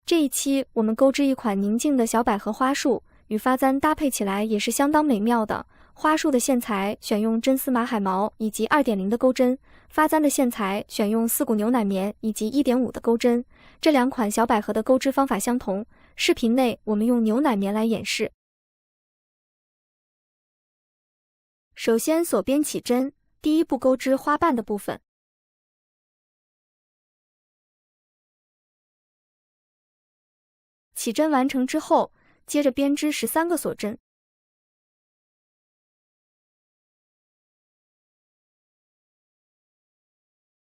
这一期我们钩织一款宁静的小百合花束，与发簪搭配起来也是相当美妙的。花束的线材选用真丝马海毛以及 2.0 的钩针，发簪的线材选用4股牛奶棉以及 1.5 的钩针。这两款小百合的钩织方法相同，视频内我们用牛奶棉来演示。首先锁边起针，第一步钩织花瓣的部分。起针完成之后，接着编织13个锁针。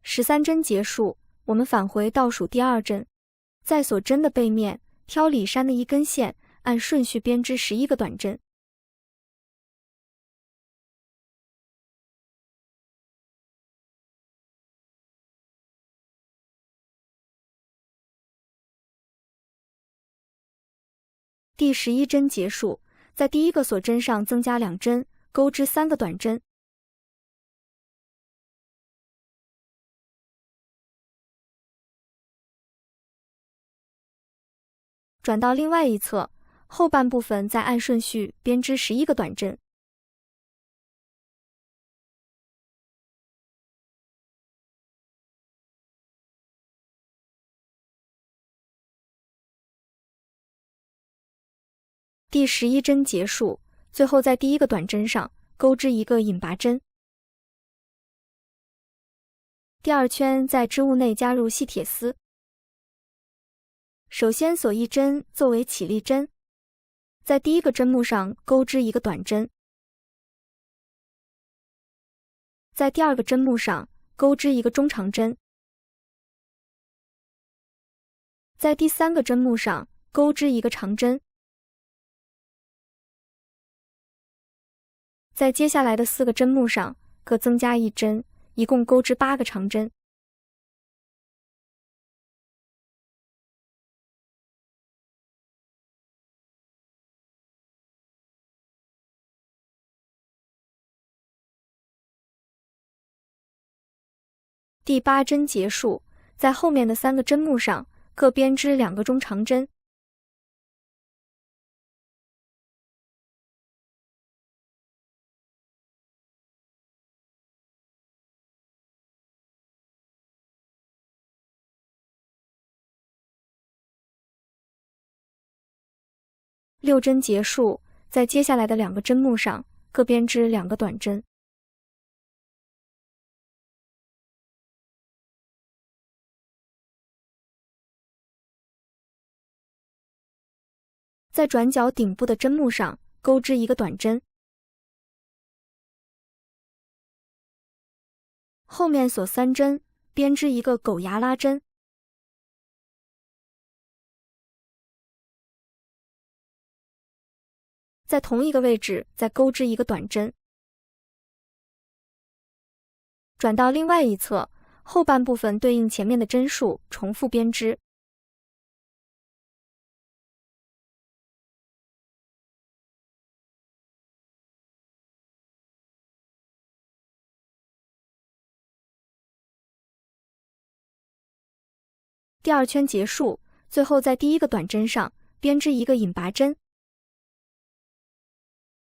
13针结束，我们返回倒数第2针，在锁针的背面挑里衫的一根线，按顺序编织11个短针。第11针结束，在第一个锁针上增加2针，钩织3个短针。转到另外一侧，后半部分再按顺序编织11个短针。第11针结束，最后在第一个短针上钩织一个引拔针。第2圈在织物内加入细铁丝。首先锁1针作为起立针，在第一个针目上钩织一个短针，在第2个针目上钩织一个中长针，在第3个针目上钩织一个长针。在接下来的4个针目上各增加1针，一共钩织8个长针。第8针结束，在后面的3个针目上各编织2个中长针。6针结束，在接下来的2个针目上各编织2个短针。在转角顶部的针目上钩织一个短针。后面锁3针，编织一个狗牙拉针。在同一个位置再钩织一个短针。转到另外一侧，后半部分对应前面的针数，重复编织。第2圈结束，最后在第一个短针上编织一个引拔针，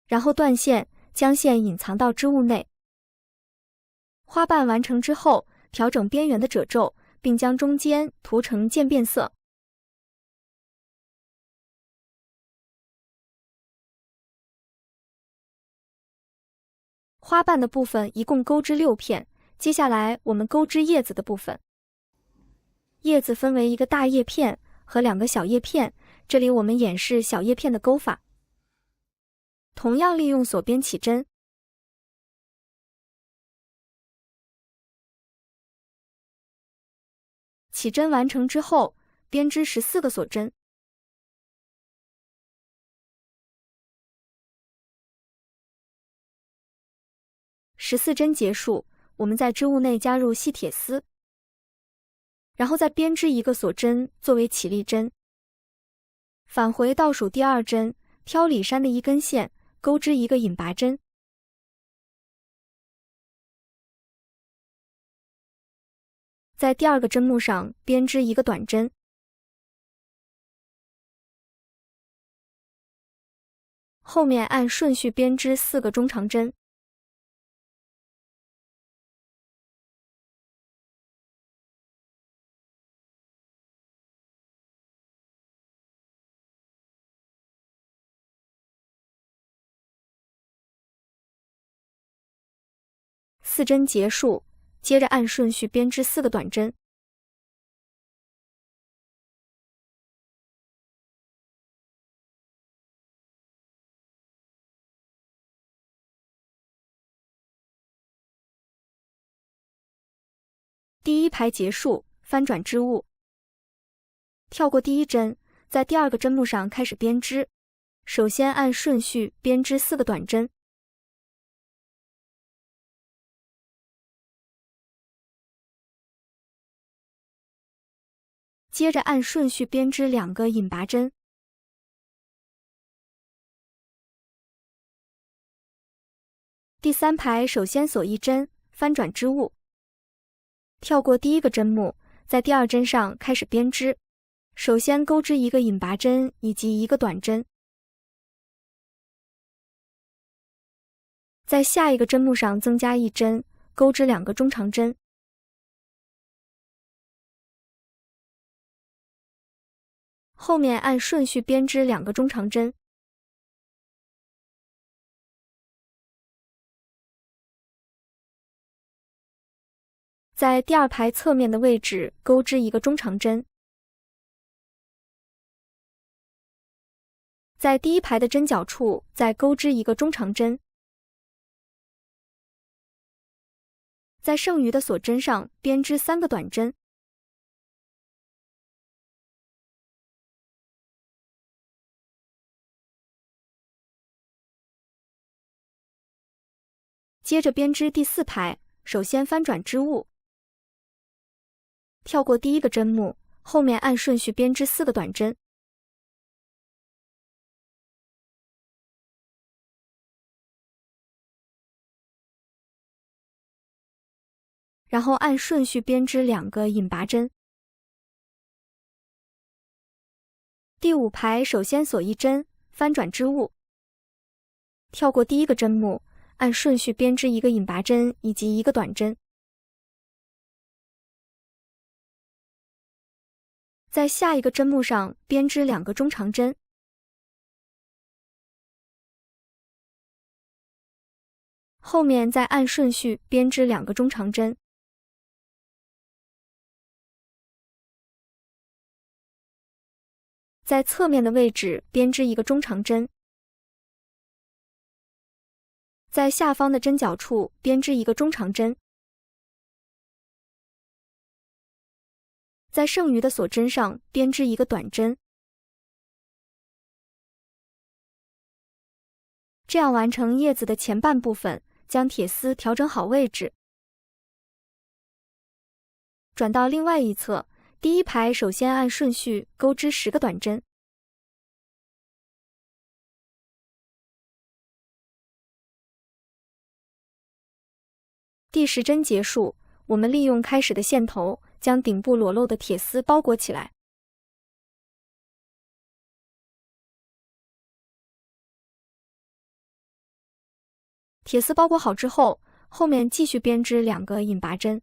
然后断线，将线隐藏到织物内。花瓣完成之后，调整边缘的褶皱，并将中间涂成渐变色。花瓣的部分一共钩织6片，接下来我们钩织叶子的部分。叶子分为一个大叶片和2个小叶片，这里我们演示小叶片的钩法。同样利用锁边起针，起针完成之后，编织14个锁针。14针结束，我们在织物内加入细铁丝，然后再编织一个锁针作为起立针。返回倒数第2针，挑里衫的一根线，钩织一个引拔针。在第2个针目上编织一个短针。后面按顺序编织4个中长针。4针结束，接着按顺序编织4个短针。第1排结束，翻转织物，跳过第1针，在第2个针目上开始编织。首先按顺序编织4个短针。接着按顺序编织2个引拔针。第3排首先锁1针，翻转织物，跳过第1个针目，在第2针上开始编织。首先钩织1个引拔针以及1个短针，在下一个针目上增加1针，钩织2个中长针。后面按顺序编织2个中长针。在第2排侧面的位置钩织1个中长针。在第1排的针脚处再钩织1个中长针。在剩余的锁针上编织3个短针。接着编织第4排，首先翻转织物，跳过第1个针目，后面按顺序编织4个短针。然后按顺序编织2个引拔针。第5排首先锁1针，翻转织物，跳过第1个针目，按顺序编织1个引拔针以及1个短针。在下一个针目上编织2个中长针。后面再按顺序编织2个中长针。在侧面的位置编织1个中长针。在下方的针脚处编织1个中长针。在剩余的锁针上编织1个短针。这样完成叶子的前半部分，将铁丝调整好位置。转到另外一侧，第1排首先按顺序钩织10个短针。第10针结束，我们利用开始的线头，将顶部裸露的铁丝包裹起来。铁丝包裹好之后，后面继续编织2个引拔针。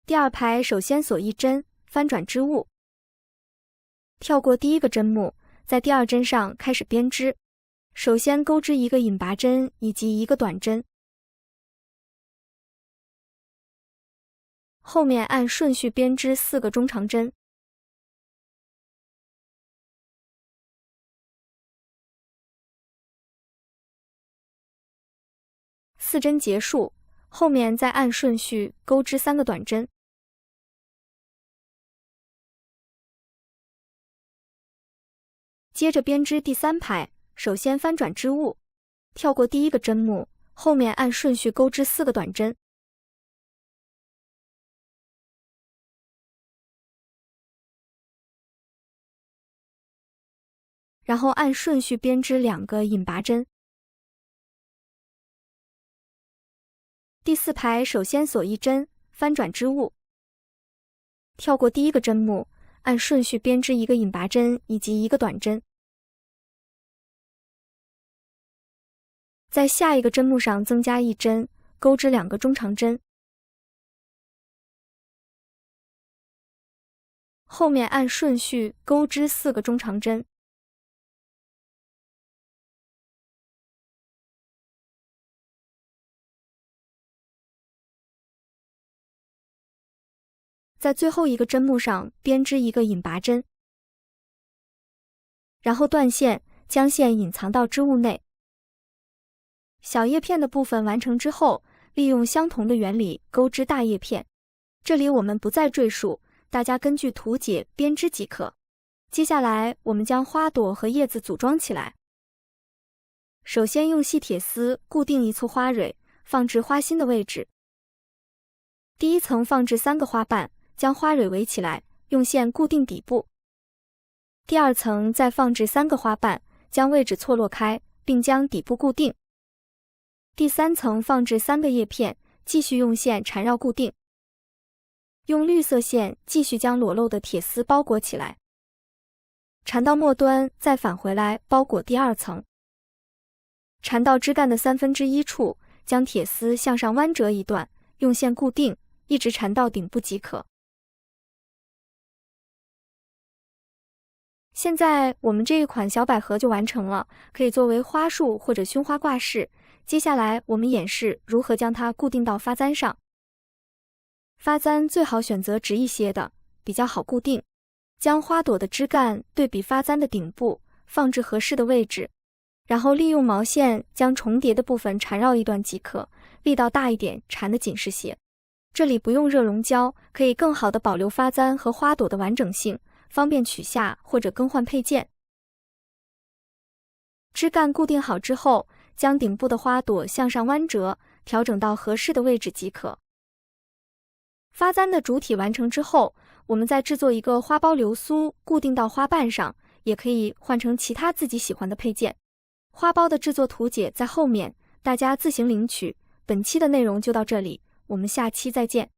第2排首先锁1针，翻转织物，跳过第1个针目，在第2针上开始编织。首先钩织1个引拔针以及1个短针。后面按顺序编织4个中长针。4针结束，后面再按顺序钩织3个短针。接着编织第3排，首先翻转织物，跳过第1个针目，后面按顺序钩织4个短针。然后按顺序编织2个引拔针。第4排首先锁1针，翻转织物，跳过第1个针目，按顺序编织一个引拔针以及一个短针。在下一个针目上增加一针，钩织2个中长针。后面按顺序钩织4个中长针。在最后一个针目上编织一个引拔针，然后断线，将线隐藏到织物内。小叶片的部分完成之后，利用相同的原理钩织大叶片。这里我们不再赘述，大家根据图解编织即可。接下来我们将花朵和叶子组装起来。首先用细铁丝固定一簇花蕊，放置花心的位置。第一层放置3个花瓣，将花蕊围起来，用线固定底部。第二层再放置3个花瓣，将位置错落开，并将底部固定。第三层放置3个叶片，继续用线缠绕固定。用绿色线继续将裸露的铁丝包裹起来，缠到末端，再返回来包裹第二层。缠到枝干的1/3处，将铁丝向上弯折一段，用线固定，一直缠到顶部即可。现在我们这一款小百合就完成了，可以作为花束或者胸花挂饰。接下来我们演示如何将它固定到发簪上。发簪最好选择直一些的，比较好固定。将花朵的枝干对比发簪的顶部，放置合适的位置，然后利用毛线将重叠的部分缠绕一段即可，力道大一点，缠得紧实些。这里不用热熔胶，可以更好地保留发簪和花朵的完整性，方便取下或者更换配件。枝干固定好之后，将顶部的花朵向上弯折，调整到合适的位置即可。发簪的主体完成之后，我们再制作一个花苞流苏，固定到花瓣上，也可以换成其他自己喜欢的配件。花苞的制作图解在后面，大家自行领取。本期的内容就到这里，我们下期再见。